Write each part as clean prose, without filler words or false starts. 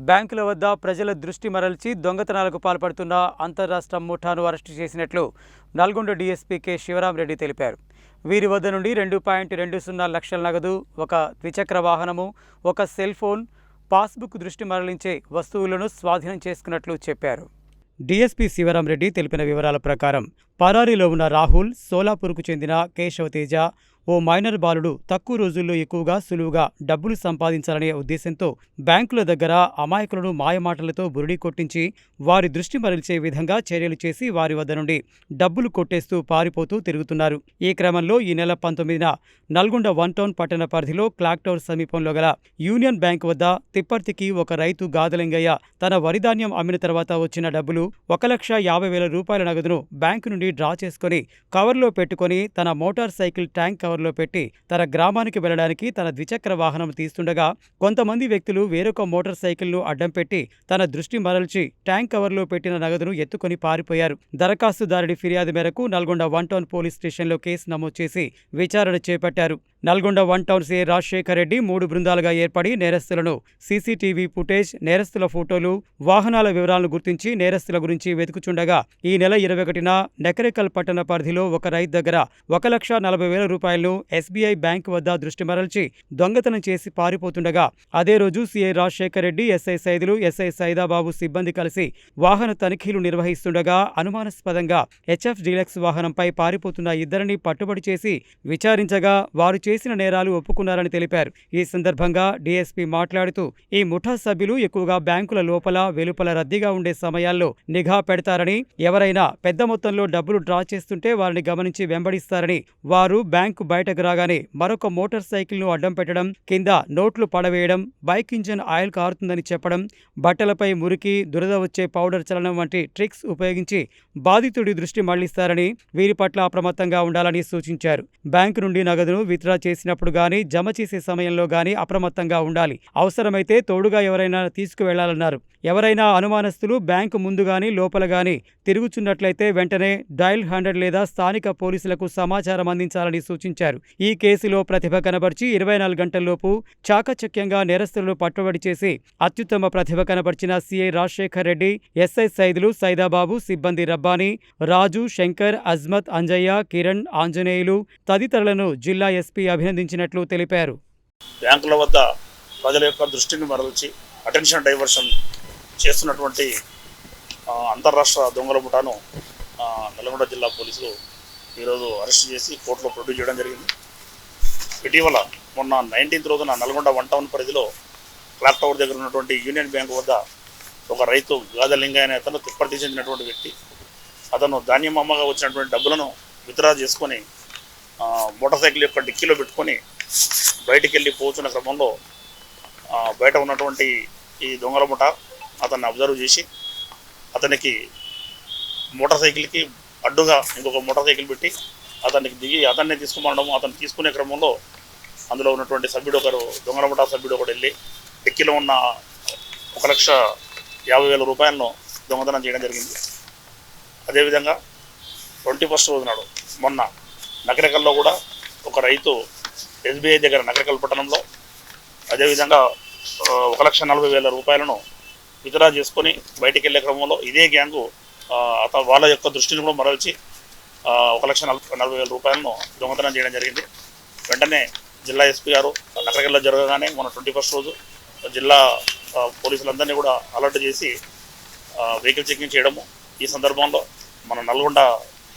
బ్యాంకుల వద్ద ప్రజల దృష్టి మరల్చి దొంగతనాలకు పాల్పడుతున్న అంతర్రాష్ట్ర ముఠాను అరెస్టు చేసినట్లు నల్గొండ డీఎస్పీ కె శివరామరెడ్డి తెలిపారు. వీరి వద్ద నుండి 2.20 లక్షల నగదు, ఒక ద్విచక్ర వాహనము, ఒక సెల్ ఫోన్, పాస్బుక్ దృష్టి మరలించే వస్తువులను స్వాధీనం చేసుకున్నట్లు చెప్పారు. డీఎస్పీ శివరామరెడ్డి తెలిపిన వివరాల ప్రకారం పరారీలో ఉన్న రాహుల్, సోలాపూర్కు చెందిన కేశవ తేజ, ఓ మైనర్ బాలుడు తక్కువ రోజుల్లో ఎక్కువగా సులువుగా డబ్బులు సంపాదించాలనే ఉద్దేశంతో బ్యాంకుల దగ్గర అమాయకులను మాయమాటలతో బురిడీ కొట్టించి వారి దృష్టి మరల్చే విధంగా చర్యలు చేసి వారి వద్ద నుండి డబ్బులు కొట్టేస్తూ పారిపోతూ తిరుగుతున్నారు. ఈ క్రమంలో ఈ నెల 19న నల్గొండ 1 టౌన్ పట్టణ పరిధిలో క్లాక్ టవర్ సమీపంలో గల యూనియన్ బ్యాంక్ వద్ద తిప్పర్తికి ఒక రైతు గాదలింగయ్య తన వరిధాన్యం అమ్మిన తర్వాత వచ్చిన డబ్బులు 1,50,000 రూపాయల నగదును బ్యాంకు నుండి డ్రా చేసుకుని కవర్లో పెట్టుకుని తన మోటార్ సైకిల్ ట్యాంక్ కవర్లో పెట్టి తన గ్రామానికి వెళ్లడానికి తన ద్విచక్ర వాహనం తీస్తుండగా కొంతమంది వ్యక్తులు వేరొక మోటార్ సైకిల్ను అడ్డం పెట్టి తన దృష్టి మరల్చి ట్యాంక్ కవర్లో పెట్టిన నగదును ఎత్తుకొని పారిపోయారు. దరఖాస్తుదారుడి ఫిర్యాదు మేరకు నల్గొండ 1 టౌన్ పోలీస్ స్టేషన్లో కేసు నమోదు చేసి విచారణ చేపట్టారు. నల్గొండ 1 టౌన్ సిఐ రాజశేఖర్ రెడ్డి 3 బృందాలుగా ఏర్పడి నేరస్తులను సీసీటీవీ ఫుటేజ్, నేరస్తుల ఫోటోలు, వాహనాల వివరాలను గుర్తించి నేరస్తుల గురించి వెతుకుచుండగా ఈ నెల 21న నకరేకల్ పట్టణ పరిధిలో ఒక రైతు దగ్గర 1,40,000 రూపాయలను ఎస్బీఐ బ్యాంకు వద్ద దృష్టి మరల్చి దొంగతనం చేసి పారిపోతుండగా అదే రోజు CI Rajasekhar Reddy, SI Saidulu, SI Saidababu సిబ్బంది కలిసి వాహన తనిఖీలు నిర్వహిస్తుండగా అనుమానాస్పదంగా హెచ్ఎఫ్ డీలక్స్ వాహనంపై పారిపోతున్న ఇద్దరిని పట్టుబడి చేసి విచారించగా వారు చేసిన నేరాలు ఒప్పుకున్నారని తెలిపారు. ఈ సందర్భంగా డీఎస్పీ మాట్లాడుతూ ఈ ముఠా సభ్యులు ఎక్కువగా బ్యాంకుల లోపల వెలుపల రద్దీగా ఉండే సమయాల్లో నిఘా పెడతారని, ఎవరైనా పెద్ద మొత్తంలో డబ్బులు డ్రా చేస్తుంటే వారిని గమనించి వెంబడిస్తారని, వారు బ్యాంకు బయటకు రాగానే మరొక మోటార్ సైకిల్ను అడ్డం పెట్టడం, కింద నోట్లు పడవేయడం, బైక్ ఇంజన్ ఆయిల్ కారుతుందని చెప్పడం, బట్టలపై మురికి, దురద వచ్చే పౌడర్ చలనం వంటి ట్రిక్స్ ఉపయోగించి బాధితుడి దృష్టి మళ్లిస్తారని, వీరి పట్ల అప్రమత్తంగా ఉండాలని సూచించారు. బ్యాంకు నుండి నగదును విత్డ్రా చేసినప్పుడు గానీ, జమ చేసే సమయంలో గానీ అప్రమత్తంగా ఉండాలి. అవసరమైతే తోడుగా ఎవరైనా తీసుకువెళ్లాలన్నారు. ఎవరైనా అనుమానస్తులు బ్యాంకు ముందు గానీ లోపల గానీ తిరుగుచున్నట్లయితే వెంటనే డయల్ 100 లేదా స్థానిక పోలీసులకు సమాచారం అందించాలని సూచించారు. ఈ కేసులో ప్రతిభ కనబర్చి 24 గంటల్లోపు చాకచక్యంగా నేరస్తులను పట్టుబడి చేసి అత్యుత్తమ ప్రతిభ కనబర్చిన సిఐ రాజశేఖర్ రెడ్డి, ఎస్ఐ సైదులు, సైదాబాబు, సిబ్బంది రబ్బానీ, రాజు, శంకర్, అజ్మత్, అంజయ్య, కిరణ్, ఆంజనేయులు తదితరులను జిల్లా ఎస్పీ అభినందించినట్లు తెలిపారు. బ్యాంకుల వద్ద ప్రజల యొక్క దృష్టిని మరల్చి అటెన్షన్ డైవర్షన్ చేస్తున్నటువంటి అంతర్రాష్ట్ర దొంగల ముఠాను నల్గొండ జిల్లా పోలీసులు ఈరోజు అరెస్ట్ చేసి కోర్టులో ప్రొడ్యూస్ చేయడం జరిగింది. ఇటీవల మొన్న 19th రోజున నల్గొండ 1 టౌన్ పరిధిలో క్లాక్ టవర్ దగ్గర ఉన్నటువంటి యూనియన్ బ్యాంకు వద్ద ఒక రైతు గాదలింగయ్య అనే అతను తిప్పర్తి చెందినటువంటి వ్యక్తి, అతను ధాన్యం అమ్మగా వచ్చినటువంటి డబ్బులను విత్డ్రా చేసుకొని మోటార్ సైకిల్ యొక్క డిక్కీలో పెట్టుకొని బయటికి వెళ్ళి పోతున్న క్రమంలో బయట ఉన్నటువంటి ఈ దొంగల ముఠ అతన్ని అబ్జర్వ్ చేసి అతనికి మోటార్ సైకిల్కి అడ్డుగా ఇంకొక మోటార్ సైకిల్ పెట్టి అతనికి దిగి అతన్ని తీసుకుమనడం, అతను తీసుకునే క్రమంలో అందులో ఉన్నటువంటి సభ్యుడు ఒకరు, దొంగల ముఠా సభ్యుడు ఒకడు వెళ్ళి డిక్కీలో ఉన్న 1,50,000 రూపాయలను దొంగతనం చేయడం జరిగింది. అదేవిధంగా 21st రోజు నాడు మొన్న నకరేకల్లో కూడా ఒక రైతు ఎస్బీఐ దగ్గర నకరేకల్ పట్టణంలో అదేవిధంగా 1,40,000 రూపాయలను విత్డ్రా చేసుకొని బయటికి వెళ్ళే క్రమంలో ఇదే గ్యాంగు వాళ్ళ యొక్క దృష్టిని కూడా మరల్చి 1,40,000 రూపాయలను దొంగతనం చేయడం జరిగింది. వెంటనే జిల్లా ఎస్పీ గారు నకరేకల్లో జరగగానే మన 21st రోజు జిల్లా పోలీసులందరినీ కూడా అలర్ట్ చేసి వెహికల్ చెకింగ్ చేయడము. ఈ సందర్భంలో మన నల్గొండ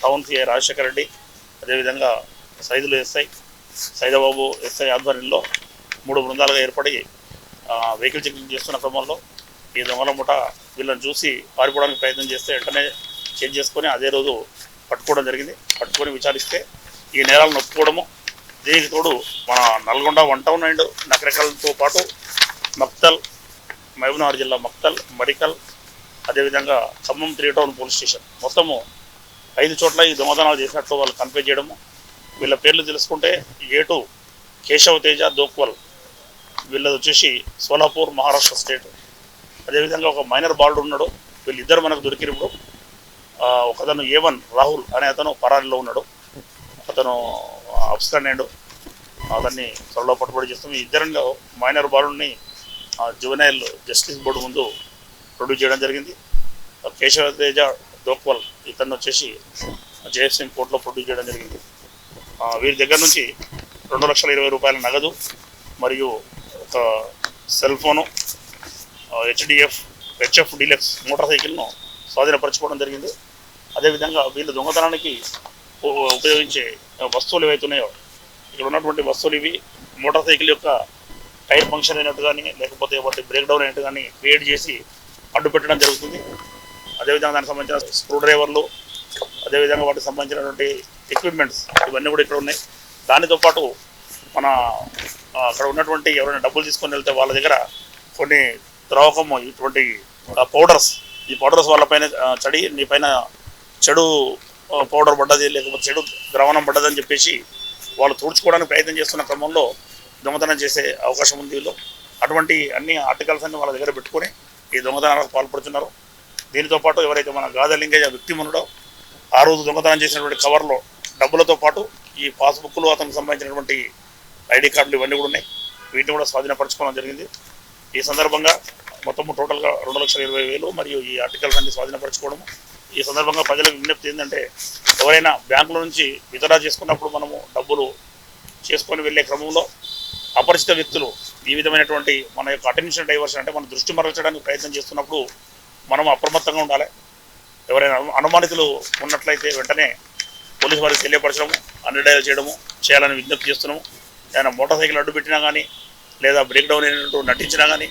టౌన్ సిఐ రాజశేఖర్ రెడ్డి, అదేవిధంగా సైదులు ఎస్ఐ, సైదాబాబు ఎస్ఐ ఆధ్వర్యంలో 3 బృందాలుగా ఏర్పడి వెహికల్ చెకింగ్ చేస్తున్న క్రమంలో ఈ దొంగల ముఠ వీళ్ళని చూసి పారిపోవడానికి ప్రయత్నం చేస్తే వెంటనే చెక్ చేసుకొని అదే రోజు పట్టుకోవడం జరిగింది. పట్టుకొని విచారిస్తే ఈ నేరాలను ఒప్పుకోవడము, దీనికి తోడు మన నల్గొండ 1 టౌన్ అండ్ నకరేకల్తో పాటు మక్తల్, మహబూబ్నగర్ జిల్లా మక్తల్, మరికల్, అదేవిధంగా ఖమ్మం 3 టౌన్ పోలీస్ స్టేషన్ మొత్తము 5 చోట్ల ఈ దొంగతనాలు చేసినట్లు వాళ్ళు కన్ఫే చేయడము. వీళ్ళ పేర్లు తెలుసుకుంటే ఏటు కేశవ తేజ దోక్వల్, వీళ్ళది వచ్చేసి సోలాపూర్ మహారాష్ట్ర స్టేట్. అదేవిధంగా ఒక మైనర్ బాలుడు ఉన్నాడు. వీళ్ళిద్దరు మనకు దొరికినప్పుడు ఒకతను A1 రాహుల్ అనే అతను పరారీలో ఉన్నాడు, అతను అబ్స్కాండ్ అయ్యాడు. అతన్ని త్వరలో పట్టుబడి చేస్తాం. ఈ ఇద్దరిలో మైనర్ బాలుడిని జువెనైల్ జస్టిస్ బోర్డు ముందు ప్రొడ్యూస్ చేయడం జరిగింది. కేశవతేజ దోక్వల్ ఇతను వచ్చేసి జేఎఫ్సీఎం కోర్టులో ప్రొడ్యూస్ చేయడం జరిగింది. వీరి దగ్గర నుంచి 2,20,000 రూపాయల నగదు మరియు ఒక cell phone, HF deluxe motor సైకిల్ను స్వాధీనపరచుకోవడం జరిగింది. అదేవిధంగా వీళ్ళు దొంగతనానికి ఉపయోగించే వస్తువులు ఏవైతున్నాయో ఇక్కడ ఉన్నటువంటి వస్తువులు ఇవి మోటార్ సైకిల్ యొక్క టైర్ ఫంక్షన్ అయినట్టు కానీ లేకపోతే వాటి బ్రేక్ డౌన్ అయినట్టు కానీ క్రియేట్ చేసి అడ్డు పెట్టడం జరుగుతుంది. అదేవిధంగా దానికి సంబంధించిన స్క్రూ డ్రైవర్లు, అదేవిధంగా వాటికి సంబంధించినటువంటి ఎక్విప్మెంట్స్ ఇవన్నీ కూడా ఇక్కడ ఉన్నాయి. దానితో పాటు మన అక్కడ ఉన్నటువంటి ఎవరైనా డబ్బులు తీసుకొని వెళ్తే వాళ్ళ దగ్గర కొన్ని ద్రావకము ఇటువంటి పౌడర్స్, ఈ పౌడర్స్ వాళ్ళపైన చడి నీ పైన చెడు పౌడర్ పడ్డది లేకపోతే చెడు ద్రావణం పడ్డది అని చెప్పేసి వాళ్ళు తుడుచుకోవడానికి ప్రయత్నం చేస్తున్న క్రమంలో దొంగతనం చేసే అవకాశం ఉంది. వీళ్ళు అటువంటి అన్ని ఆర్టికల్స్ అన్ని వాళ్ళ దగ్గర పెట్టుకొని ఈ దొంగతనాలకు పాల్పడుతున్నారు. దీనితో పాటు ఎవరైతే మన గాదలింగయ్య వ్యక్తి ఉన్నాడో ఆ రోజు దొంగతనం చేసినటువంటి కవర్లో డబ్బులతో పాటు ఈ పాస్బుక్లు, అతనికి సంబంధించినటువంటి ఐడి కార్డులు ఇవన్నీ కూడా ఉన్నాయి. వీటిని కూడా స్వాధీనపరచుకోవడం జరిగింది. ఈ సందర్భంగా మొత్తం టోటల్గా 2,20,000 మరియు ఈ ఆర్టికల్స్ అన్ని స్వాధీనపరచుకోవడము. ఈ సందర్భంగా ప్రజలకు విజ్ఞప్తి ఏంటంటే ఎవరైనా బ్యాంకుల నుంచి విత్డ్రా చేసుకున్నప్పుడు మనము డబ్బులు చేసుకొని వెళ్ళే క్రమంలో అపరిచిత వ్యక్తులు ఈ విధమైనటువంటి మన యొక్క అటెన్షన్ డైవర్షన్ అంటే మన దృష్టి మరల్చడానికి ప్రయత్నం చేస్తున్నప్పుడు మనం అప్రమత్తంగా ఉండాలి. ఎవరైనా అనుమానితులు ఉన్నట్లయితే వెంటనే పోలీసు వారికి తెలియపరచడము, డయల్ చేయడము చేయాలని విజ్ఞప్తి చేస్తున్నాము. ఏదైనా మోటార్ సైకిల్ అడ్డు పెట్టినా కానీ లేదా బ్రేక్ డౌన్ అయినట్టు నటించినా కానీ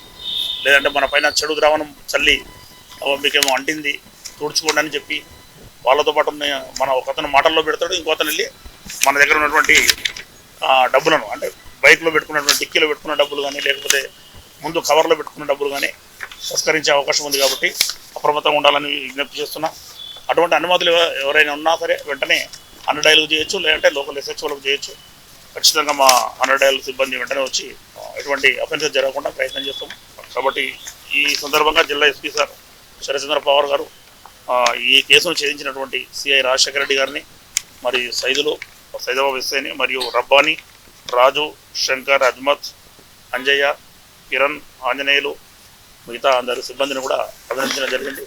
లేదంటే మన పైన చెడు ద్రావణం చల్లి మీకేమో అంటింది తుడుచుకోండి అని చెప్పి వాళ్ళతో పాటు మన ఒకతను మాటల్లో పెడతాడు, ఇంకో అతను వెళ్ళి మన దగ్గర ఉన్నటువంటి డబ్బులను అంటే బైక్లో పెట్టుకున్నటువంటి టిక్కీలో పెట్టుకున్న డబ్బులు కానీ లేకపోతే ముందు కవర్లో పెట్టుకున్న డబ్బులు కానీ తస్కరించే అవకాశం ఉంది. కాబట్టి అప్రమత్తంగా ఉండాలని విజ్ఞప్తి చేస్తున్నా. అటువంటి అనుమతులు ఎవరైనా ఉన్నా సరే వెంటనే డయల్ చేయొచ్చు, లేదంటే లోకల్ ఎస్హెచ్ఓలకు చేయొచ్చు. ఖచ్చితంగా మా డయల్ సిబ్బంది వెంటనే వచ్చి ఎటువంటి అఫెన్సెస్ జరగకుండా ప్రయత్నం చేస్తాం. కాబట్టి ఈ సందర్భంగా జిల్లా ఎస్పీ సార్ శరచంద్ర పవార్ గారు ఈ కేసును ఛేదించినటువంటి సిఐ రాజశేఖర రెడ్డి గారిని, మరి సైదాబాబు ఎస్ఐని మరియు రబ్బానీ, రాజు, శంకర్, అజ్మత్, అంజయ్య, కిరణ్, ఆంజనేయులు మిగతా అందరి సిబ్బందిని కూడా అభినందించడం జరిగింది.